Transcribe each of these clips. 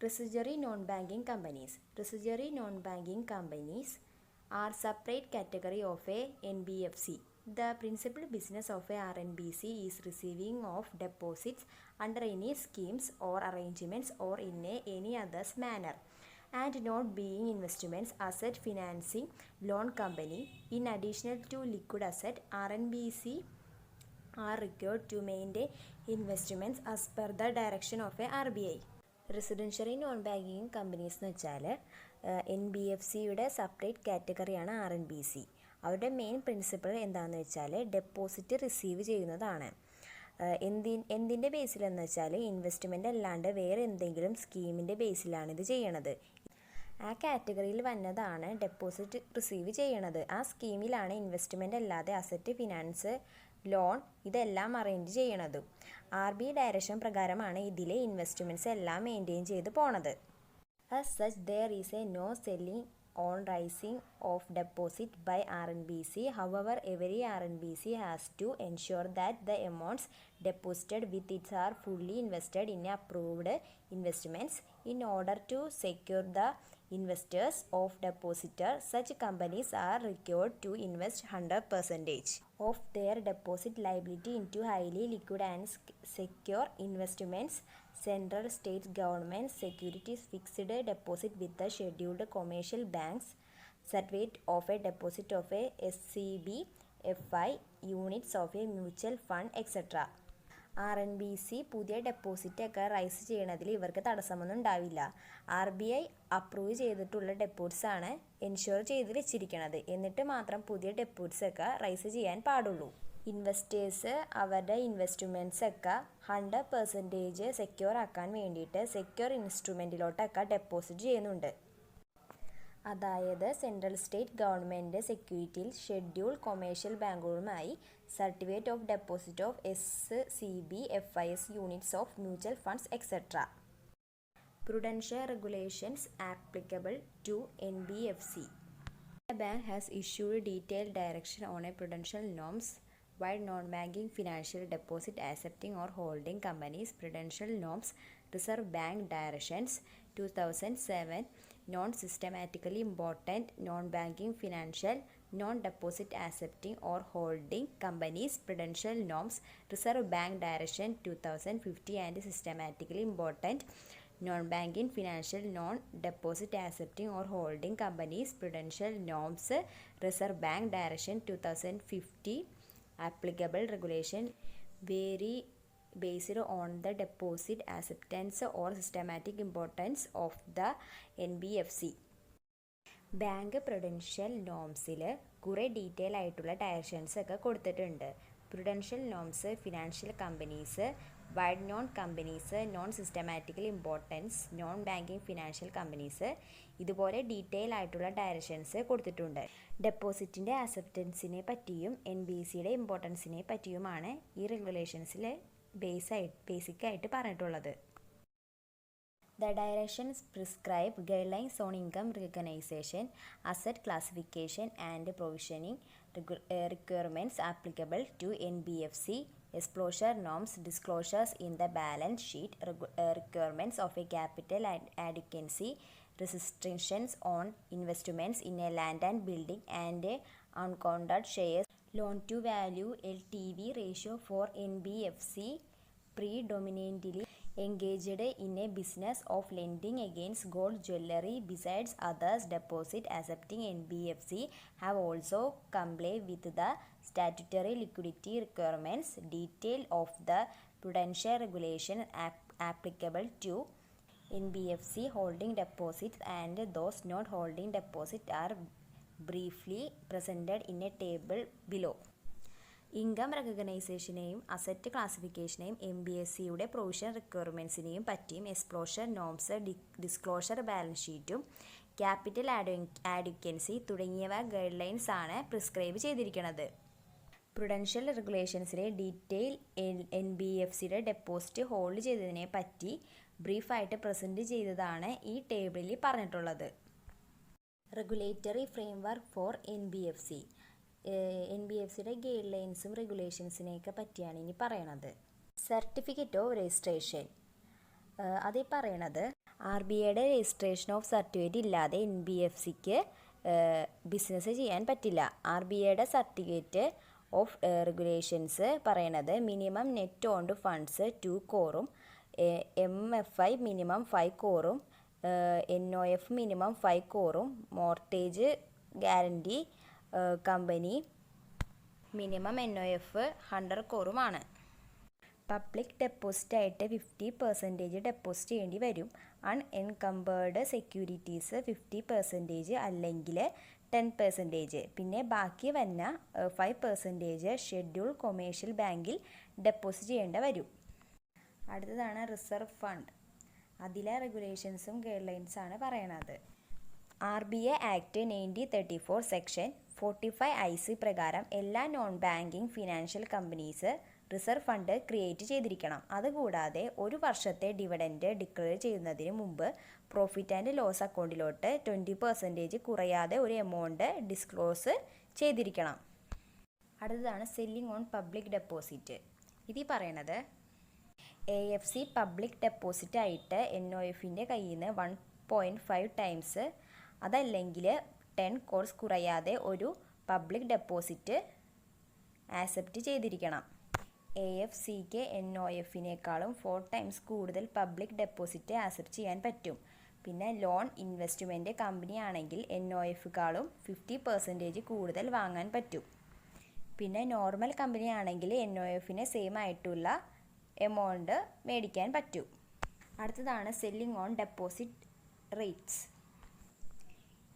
Residuary non-banking companies. Residuary non-banking companies are separate category of a NBFC. The principal business of a RNBC is receiving of deposits under any schemes or arrangements or in any other manner, and not being investments, asset financing, loan company. In addition to liquid asset, RNBC are required to maintain investments as per the direction of a RBI. Residentiary non banking companies എന്ന് വെച്ചാൽ NBFCയുടെ separate കാറ്റഗറിയാണ് RNBC. അവരുടെ main principle എന്താണെന്ന് വെച്ചാൽ deposit receive ചെയ്യുന്നതാണ്. എന്തിൻ്റെ ബേസിലെന്ന് വെച്ചാൽ ഇൻവെസ്റ്റ്മെൻ്റ് അല്ലാണ്ട് വേറെ എന്തെങ്കിലും സ്കീമിൻ്റെ ബേസിലാണ് ഇത് ചെയ്യണത്. ആ കാറ്റഗറിയിൽ വന്നതാണ് ഡെപ്പോസിറ്റ് റിസീവ് ചെയ്യണത്. ആ സ്കീമിലാണ് ഇൻവെസ്റ്റ്മെൻ്റ് അല്ലാതെ അസറ്റ് ഫിനാൻസ് ലോൺ ഇതെല്ലാം അറേഞ്ച് ചെയ്യണത്. RBI ഡയറക്ഷൻ പ്രകാരമാണ് ഇതിലെ ഇൻവെസ്റ്റ്മെൻറ്റ്സ് എല്ലാം മെയിൻറ്റെയിൻ ചെയ്ത് പോണത്. As such, there is no selling on raising of deposit by RNBC. However, every RNBC has to ensure that the amounts deposited with it are fully invested in approved investments. In order to secure the investors of depositor, such companies are required to invest 100% of their deposit liability into highly liquid and secure investments. Central state government securities, fixed deposit with the scheduled commercial banks, certificate of a deposit of a SCB, FI, units of a mutual fund, etc. RNBC പുതിയ deposit ഒക്കെ rice ചെയ്യണതിൽ ഇവർക്ക് തടസ്സമൊന്നും ഉണ്ടാവില്ല. RBI approve ചെയ്തിട്ടുള്ള deposits ആണ് ensure ചെയ്ത് വെച്ചിരിക്കുന്നത്. എന്നിട്ട് മാത്രം പുതിയ ഡെപ്പോസിറ്റ്സ് ഒക്കെ റൈസ് ചെയ്യാൻ പാടുള്ളൂ. ഇൻവെസ്റ്റേഴ്സ് അവരുടെ ഇൻവെസ്റ്റ്മെൻറ്റ്സ് ഒക്കെ 100% സെക്യൂർ ആക്കാൻ വേണ്ടിയിട്ട് സെക്യൂർ ഇൻസ്ട്രുമെൻറ്റിലോട്ടൊക്കെ ഡെപ്പോസിറ്റ് ചെയ്യുന്നുണ്ട്. അതായത് സെൻട്രൽ സ്റ്റേറ്റ് ഗവൺമെൻറ് സെക്യൂരിറ്റിയിൽ ഷെഡ്യൂൾ കൊമേഴ്ഷ്യൽ ബാങ്കുകളുമായി certificate of deposit of SCB, FIs, units of mutual funds, etc. Prudential regulations applicable to NBFC. The bank has issued detailed direction on a prudential norms while non-banking financial deposit accepting or holding companies. Prudential norms, Reserve Bank directions 2007. Non-systematically important non-banking financial non-deposit accepting or holding companies. Prudential norms, Reserve Bank direction 2050. And systematically important non-banking financial non-deposit accepting or holding companies. Prudential norms, Reserve Bank direction 2050. Applicable regulation vary based on the deposit acceptance or systematic importance of the NBFC. Bank prudential നോംസിൽ കുറേ detail ആയിട്ടുള്ള directions ഒക്കെ കൊടുത്തിട്ടുണ്ട്. Prudential norms financial companies, wide non companies, non systematical importance, non banking financial companies, ഇതുപോലെ detail ആയിട്ടുള്ള directions കൊടുത്തിട്ടുണ്ട്. ഡെപ്പോസിറ്റിൻ്റെ അക്സെപ്റ്റൻസിനെ പറ്റിയും NBFCയുടെ ഇമ്പോർട്ടൻസിനെ പറ്റിയുമാണ് ഈ റെഗുലേഷൻസിൽ ബേസിക്കായിട്ട് പറഞ്ഞിട്ടുള്ളത്. The directions prescribe guidelines on income recognition, asset classification and provisioning requirements applicable to NBFC, exposure norms, disclosures in the balance sheet, requirements of a capital adequacy, restrictions on investments in a land and building and uncounted shares, loan to value LTV ratio for NBFC predominantly engaged in a business of lending against gold jewelry. Besides others, deposit accepting NBFC have also complied with the statutory liquidity requirements. Detail of the prudential regulation applicable to NBFC holding deposits and those not holding deposits are briefly presented in a table below. Income റെക്കഗ്നൈസേഷനെയും asset ക്ലാസിഫിക്കേഷനെയും NBFCയുടെ provision റിക്വയർമെൻറ്റ്സിനെയും പറ്റിയും exposure norms, disclosure balance ഷീറ്റും capital adequacy തുടങ്ങിയവ guidelines ആണ് prescribe ചെയ്തിരിക്കുന്നത്. Prudential റെഗുലേഷൻസിലെ ഡീറ്റെയിൽ NBFCയുടെ ഡെപ്പോസിറ്റ് ഹോൾഡ് ചെയ്തതിനെ പറ്റി ബ്രീഫായിട്ട് പ്രസൻറ്റ് ചെയ്തതാണ് ഈ ടേബിളിൽ പറഞ്ഞിട്ടുള്ളത്. Regulatory framework for NBFC. NBFCയുടെ ഗൈഡ് ലൈൻസും റെഗുലേഷൻസിനെയൊക്കെ പറ്റിയാണ് ഇനി പറയണത്. Certificate of registration. അതിൽ പറയണത് RBIയുടെ രജിസ്ട്രേഷൻ ഓഫ് സർട്ടിഫിക്കറ്റ് ഇല്ലാതെ NBFCക്ക് ബിസിനസ് ചെയ്യാൻ പറ്റില്ല. RBIയുടെ സർട്ടിഫിക്കറ്റ് ഓഫ് റെഗുലേഷൻസ് പറയണത് minimum net owned funds 2 crore, MFI minimum 5 crore, NOF minimum 5 crore, mortgage guarantee company minimum NOF 100 crore ആണ്. പബ്ലിക് ഡെപ്പോസിറ്റ് ആയിട്ട് 50% ഡെപ്പോസിറ്റ് ചെയ്യേണ്ടി വരും. അൺഎൻകംബേർഡ് സെക്യൂരിറ്റീസ് 50% അല്ലെങ്കിൽ 10%. പിന്നെ ബാക്കി വന്ന 5% ഷെഡ്യൂൾ കൊമേഴ്ഷ്യൽ ബാങ്കിൽ ഡെപ്പോസിറ്റ് ചെയ്യേണ്ടി വരും. അടുത്തതാണ് റിസർവ് ഫണ്ട്. അതിലെ റെഗുലേഷൻസും ഗൈഡ് ലൈൻസാണ് പറയണത്. RBI ആക്ട് 1934 സെക്ഷൻ 45 IC പ്രകാരം എല്ലാ non banking financial companies reserve fund create ചെയ്തിരിക്കണം. അതുകൂടാതെ 1 വർഷത്തെ ഡിവിഡൻഡ് ഡിക്ലെയർ ചെയ്യുന്നതിന് മുമ്പ് പ്രോഫിറ്റ് ആൻഡ് ലോസ് അക്കൗണ്ടിലോട്ട് 20% കുറയാതെ ഒരു എമൗണ്ട് ഡിസ്ക്ലോസ് ചെയ്തിരിക്കണം. അടുത്തതാണ് സെല്ലിംഗ് ഓൺ പബ്ലിക് ഡെപ്പോസിറ്റ്. ഇതിൽ പറയണത് AFC പബ്ലിക് ഡെപ്പോസിറ്റ് ആയിട്ട് NOFൻ്റെ കയ്യിൽ നിന്ന് 1.5 times അതല്ലെങ്കിൽ 10 crore കുറയാതെ ഒരു പബ്ലിക് ഡെപ്പോസിറ്റ് ആക്സെപ്റ്റ് ചെയ്തിരിക്കണം. AFCക്ക് NOFനേക്കാളും 4 times കൂടുതൽ പബ്ലിക് ഡെപ്പോസിറ്റ് ആക്സെപ്റ്റ് ചെയ്യാൻ പറ്റും. പിന്നെ ലോൺ ഇൻവെസ്റ്റ്മെൻറ്റ് കമ്പനി ആണെങ്കിൽ NOFക്കാളും 50% കൂടുതൽ വാങ്ങാൻ പറ്റും. പിന്നെ നോർമൽ കമ്പനി ആണെങ്കിൽ NOFന് സെയിം ആയിട്ടുള്ള എമൗണ്ട് മേടിക്കാൻ പറ്റും. അടുത്തതാണ് സെല്ലിംഗ് ഓൺ ഡെപ്പോസിറ്റ് റേറ്റ്സ്.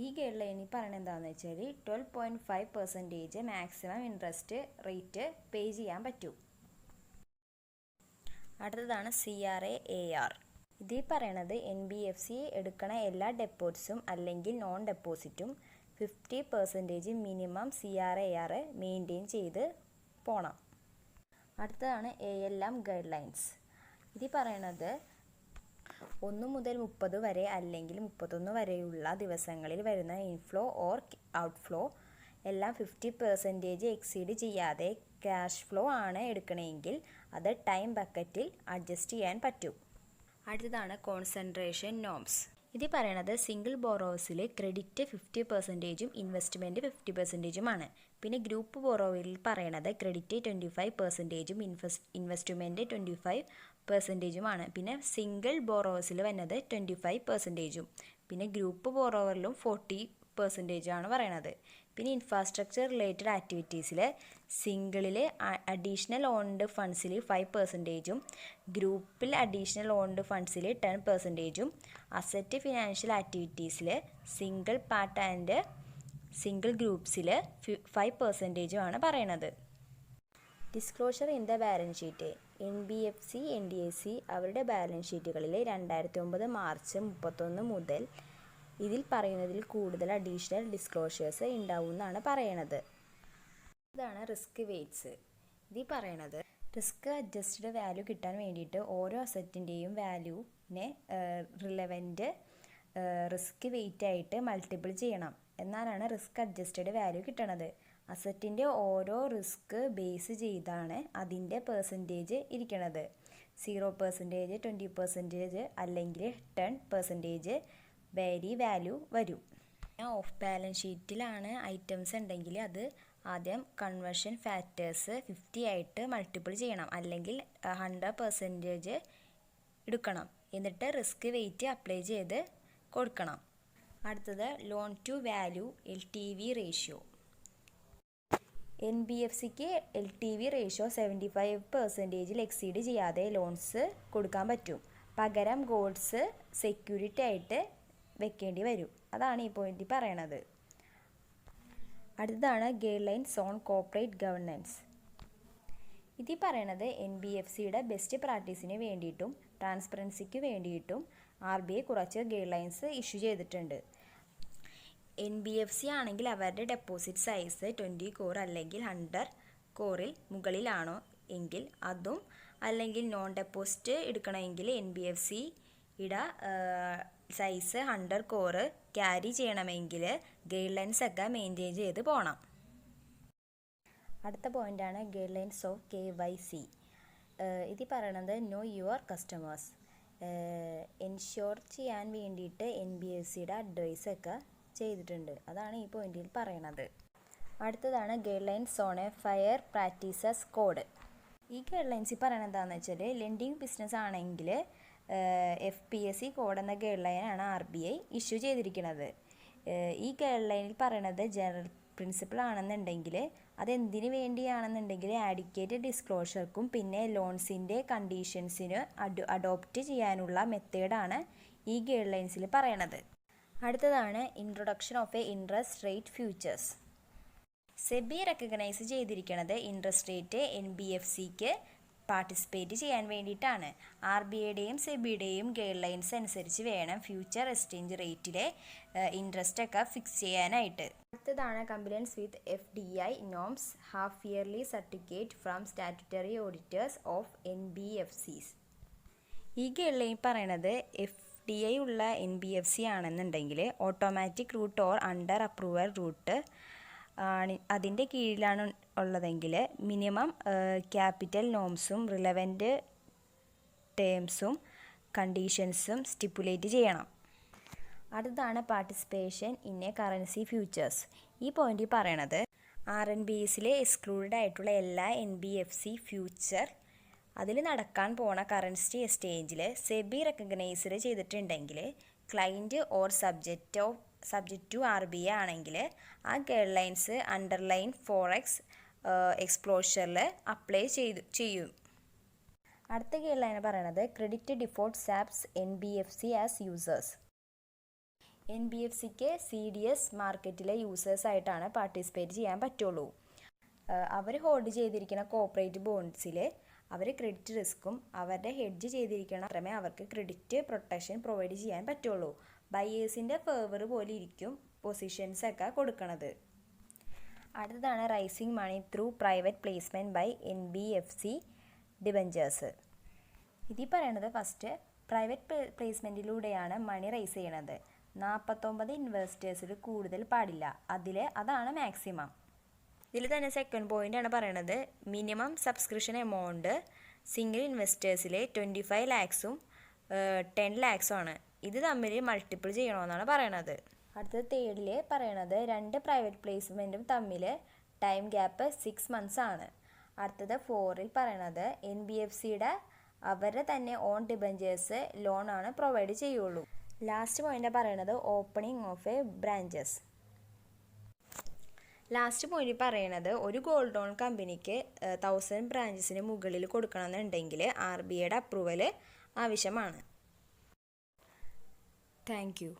ഈ ഗൈഡ് ലൈനിൽ പറയുന്നത് എന്താണെന്ന് വെച്ചാൽ 12.5% മാക്സിമം ഇൻട്രസ്റ്റ് റേറ്റ് പേ ചെയ്യാൻ പറ്റും. അടുത്തതാണ് CRA-AR. ഇതിൽ പറയണത് NBFC എടുക്കണ എല്ലാ ഡെപ്പോസിറ്റ്സും അല്ലെങ്കിൽ നോൺ ഡെപ്പോസിറ്റും 50% മിനിമം CRA-AR മെയിൻറ്റെയിൻ ചെയ്ത് പോകണം. അടുത്തതാണ് ALM ഗൈഡ് ലൈൻസ്. ഇതിൽ പറയണത് 1 മുതൽ 30 വരെ അല്ലെങ്കിൽ 31 വരെയുള്ള ദിവസങ്ങളിൽ വരുന്ന ഇൻഫ്ലോ ഓർ ഔട്ട്ഫ്ലോ എല്ലാം 50% എക്സീഡ് ചെയ്യാതെ ക്യാഷ് ഫ്ലോ ആണ് എടുക്കണമെങ്കിൽ അത് ടൈം ബക്കറ്റിൽ അഡ്ജസ്റ്റ് ചെയ്യാൻ പറ്റും. അടുത്തതാണ് കോൺസെൻട്രേഷൻ നോംസ്. ഇതിൽ പറയണത് സിംഗിൾ ബോറോവേഴ്സിൽ ക്രെഡിറ്റ് 50%ഉം ഇൻവെസ്റ്റ്മെൻറ്റ് 50%ഉമാണ്. പിന്നെ ഗ്രൂപ്പ് ബോറോവറിൽ പറയണത് ക്രെഡിറ്റ് 25%ഉം ഇൻവെസ്റ്റ്മെൻറ്റ് 25%ഉമാണ്. പിന്നെ സിംഗിൾ ബോറോവേഴ്സിൽ വന്നത് 25%ഉം പിന്നെ ഗ്രൂപ്പ് ബോറോവറിലും 40% ആണ് പറയണത്. പിന്നെ ഇൻഫ്രാസ്ട്രക്ചർ റിലേറ്റഡ് ആക്ടിവിറ്റീസിൽ സിംഗിളിൽ അഡീഷണൽ ഓൺഡ് ഫണ്ട്സിൽ 5%ഉം ഗ്രൂപ്പിൽ അഡീഷണൽ ഓൺഡ് ഫണ്ട്സിൽ 10%ഉം അസറ്റ് ഫിനാൻഷ്യൽ ആക്ടിവിറ്റീസിൽ സിംഗിൾ പാർട്ട് ആൻഡ് സിംഗിൾ ഗ്രൂപ്പ്സിൽ 5%ഉം ആണ് പറയണത്. Disclosure in the balance sheet. NBFC NDFC അവരുടെ ബാലൻസ് ഷീറ്റുകളിൽ 2009 മാർച്ച് 31 മുതൽ ഇതിൽ പറയുന്നതിൽ കൂടുതൽ അഡീഷണൽ ഡിസ്ക്ലോഷേഴ്സ് ഉണ്ടാവും എന്നാണ് പറയണത്. ഇതാണ് റിസ്ക് വെയ്റ്റ്സ്. ഇതിൽ പറയണത് റിസ്ക് അഡ്ജസ്റ്റഡ് വാല്യൂ കിട്ടാൻ വേണ്ടിയിട്ട് ഓരോ അസറ്റിൻ്റെയും വാല്യൂവിനെ റിലവൻറ്റ് റിസ്ക് വെയ്റ്റ് ആയിട്ട് മൾട്ടിപ്പിൾ ചെയ്യണം. എന്നാലാണ് റിസ്ക് അഡ്ജസ്റ്റഡ് വാല്യൂ കിട്ടണത്. അസറ്റിൻ്റെ ഓരോ റിസ്ക് ബേസ് ചെയ്താണ് അതിൻ്റെ പെർസെൻറ്റേജ് ഇരിക്കണത്. 0%, 20% അല്ലെങ്കിൽ 10% വേരി വാല്യൂ വരും. ഓഫ് ബാലൻസ് ഷീറ്റിലാണ് ഐറ്റംസ് ഉണ്ടെങ്കിൽ അത് ആദ്യം കൺവേർഷൻ ഫാക്ടേഴ്സ് 50 ആയിട്ട് മൾട്ടിപ്പിൾ ചെയ്യണം, അല്ലെങ്കിൽ 100% എടുക്കണം. എന്നിട്ട് റിസ്ക് വെയ്റ്റ് അപ്ലൈ ചെയ്ത് കൊടുക്കണം. അടുത്തത് loan to value LTV ratio. NBFCക്ക് LTV ratio 75% exceed ചെയ്യാതെ ലോൺസ് കൊടുക്കാൻ പറ്റും. പകരം ഗോൾഡ്സ് സെക്യൂരിറ്റി ആയിട്ട് വെക്കേണ്ടി വരും. അതാണ് ഈ പോയിന്റിൽ പറയണത്. അടുത്തതാണ് guide lines on corporate governance. ഇതിൽ പറയണത് NBFCയുടെ ബെസ്റ്റ് പ്രാക്ടീസിന് വേണ്ടിയിട്ടും ട്രാൻസ്പെറൻസിക്ക് വേണ്ടിയിട്ടും RBI കുറച്ച് ഗൈഡ് ലൈൻസ് ഇഷ്യൂ ചെയ്തിട്ടുണ്ട്. NBFC ആണെങ്കിൽ അവരുടെ ഡെപ്പോസിറ്റ് സൈസ് 20 crore അല്ലെങ്കിൽ 100 crore മുകളിലാണോ എങ്കിൽ അതും, അല്ലെങ്കിൽ നോൺ ഡെപ്പോസിറ്റ് എടുക്കണമെങ്കിൽ NBFCയുടെ സൈസ് 100 crore ക്യാരി ചെയ്യണമെങ്കിൽ ഗൈഡ് ലൈൻസ് ഒക്കെ മെയിൻറ്റെയിൻ ചെയ്ത് പോകണം. അടുത്ത പോയിൻ്റാണ് ഗൈഡ് ലൈൻസ് ഓഫ് KYC. ഇതിൽ പറയണത് നോ യുവർ കസ്റ്റമേഴ്സ്. എൻഷുർ ചെയ്യാൻ വേണ്ടിയിട്ട് NBFCയുടെ അഡ്വൈസൊക്കെ ചെയ്തിട്ടുണ്ട്. അതാണ് ഈ പോയിന്റിൽ പറയണത്. അടുത്തതാണ് guidelines on A fair practices code. ഈ ഗൈഡ്ലൈൻസിൽ പറയണത് എന്താണെന്ന് വെച്ചാൽ ലെൻഡിങ് ബിസിനസ് ആണെങ്കിൽ FPSC കോഡ് എന്ന ഗൈഡ്ലൈനാണ് RBI ഇഷ്യൂ ചെയ്തിരിക്കുന്നത്. ഈ ഗൈഡ്ലൈനിൽ പറയണത് ജനറൽ പ്രിൻസിപ്പിൾ ആണെന്നുണ്ടെങ്കിൽ അതെന്തിനു വേണ്ടിയാണെന്നുണ്ടെങ്കിൽ ആഡിക്വേറ്റ് ഡിസ്ക്ലോഷർക്കും പിന്നെ ലോൺസിൻ്റെ കണ്ടീഷൻസിന് അഡോപ്റ്റ് ചെയ്യാനുള്ള മെത്തേഡാണ് ഈ ഗൈഡ്ലൈൻസിൽ പറയണത്. അടുത്തതാണ് introduction of a interest rate futures. SEBI recognise ചെയ്തിരിക്കുന്നത് ഇൻട്രസ്റ്റ് റേറ്റ് NBFCക്ക് പാർട്ടിസിപ്പേറ്റ് ചെയ്യാൻ വേണ്ടിയിട്ടാണ്. RBIയുടെയും സെബിയുടെയും ഗൈഡ് ലൈൻസ് അനുസരിച്ച് വേണം ഫ്യൂച്ചർ എക്സ്ചേഞ്ച് റേറ്റിലെ ഇൻട്രസ്റ്റ് ഒക്കെ ഫിക്സ് ചെയ്യാനായിട്ട്. അടുത്തതാണ് compliance with FDI norms half yearly certificate from statutory auditors of NBFCs. ഈ ഗൈഡ് ലൈൻ പറയണത് FDI ഉള്ള NBFC ആണെന്നുണ്ടെങ്കിൽ automatic route or under approval route അതിൻ്റെ കീഴിലാണ് ഉള്ളതെങ്കിൽ മിനിമം ക്യാപിറ്റൽ നോംസും റിലവൻ്റ് ടേംസും കണ്ടീഷൻസും സ്റ്റിപ്പുലേറ്റ് ചെയ്യണം. അടുത്താണ് participation in A currency futures. ഈ പോയിന്റിൽ പറയണത് RNBSലെ എക്സ്ക്ലൂഡഡ് ആയിട്ടുള്ള എല്ലാ NBFC ഫ്യൂച്ചർ അതിൽ നടക്കാൻ പോണ കറൻസി എക്സ്ചേഞ്ചിൽ സെബി റെക്കഗ്നൈസ്ഡ് ചെയ്തിട്ടുണ്ടെങ്കിൽ client or subject to RBI ആണെങ്കിൽ ആ ഗൈഡ് ലൈൻസ് അണ്ടർലൈൻ ഫോറക്സ് എക്സ്പ്ലോഷറിൽ അപ്ലൈ ചെയ്യും. അടുത്ത ഗൈഡ് ലൈൻ പറയണത് credit default swaps NBFC as users. NBFCക്ക് CDS മാർക്കറ്റിലെ യൂസേഴ്സായിട്ടാണ് പാർട്ടിസിപ്പേറ്റ് ചെയ്യാൻ പറ്റുള്ളൂ. അവർ ഹോൾഡ് ചെയ്തിരിക്കുന്ന കോർപ്പറേറ്റ് ബോണ്ട്സിൽ അവർ ക്രെഡിറ്റ് റിസ്ക്കും അവരുടെ ഹെഡ്ജ് ചെയ്തിരിക്കണം മാത്രമേ അവർക്ക് ക്രെഡിറ്റ് പ്രൊട്ടക്ഷൻ പ്രൊവൈഡ് ചെയ്യാൻ പറ്റുള്ളൂ. ബയേഴ്സിൻ്റെ ഫേവർ പോലെ ഇരിക്കും പൊസിഷൻസൊക്കെ കൊടുക്കണത്. അടുത്തതാണ് raising money through private placement by NBFC debentures. ഇതിൽ പറയണത് ഫസ്റ്റ് പ്രൈവറ്റ് പ്ലേസ്മെൻറ്റിലൂടെയാണ് മണി റൈസ് ചെയ്യണത്. 49 ഇൻവെസ്റ്റേഴ്സിൽ കൂടുതൽ പാടില്ല. അതാണ് മാക്സിമം. ഇതിൽ തന്നെ സെക്കൻഡ് പോയിൻ്റാണ് പറയണത് മിനിമം സബ്സ്ക്രിപ്ഷൻ എമൗണ്ട് സിംഗിൾ ഇൻവെസ്റ്റേഴ്സിൽ 25 lakhs 10 lakhs ആണ്. ഇത് തമ്മിൽ മൾട്ടിപ്പിൾ ചെയ്യണമെന്നാണ് പറയണത്. അടുത്തത് തേർഡിൽ പറയണത് 2 പ്രൈവറ്റ് പ്ലേസ്മെൻറ്റും തമ്മിൽ ടൈം ഗ്യാപ്പ് 6 months ആണ്. അടുത്തത് 4ൽ പറയണത് NBFCയുടെ അവരുടെ തന്നെ ഓൺ ഡിബഞ്ചേഴ്സ് ലോണാണ് പ്രൊവൈഡ് ചെയ്യുള്ളൂ. ലാസ്റ്റ് പോയിൻ്റ് പറയണത് opening of A branches. Last point പറയണത് ഒരു ഗോൾഡ് ലോൺ കമ്പനിക്ക് 1000 ബ്രാഞ്ചസിന് മുകളിൽ കൊടുക്കണമെന്നുണ്ടെങ്കിൽ RBIയുടെ അപ്രൂവൽ ആവശ്യമാണ്. Thank you.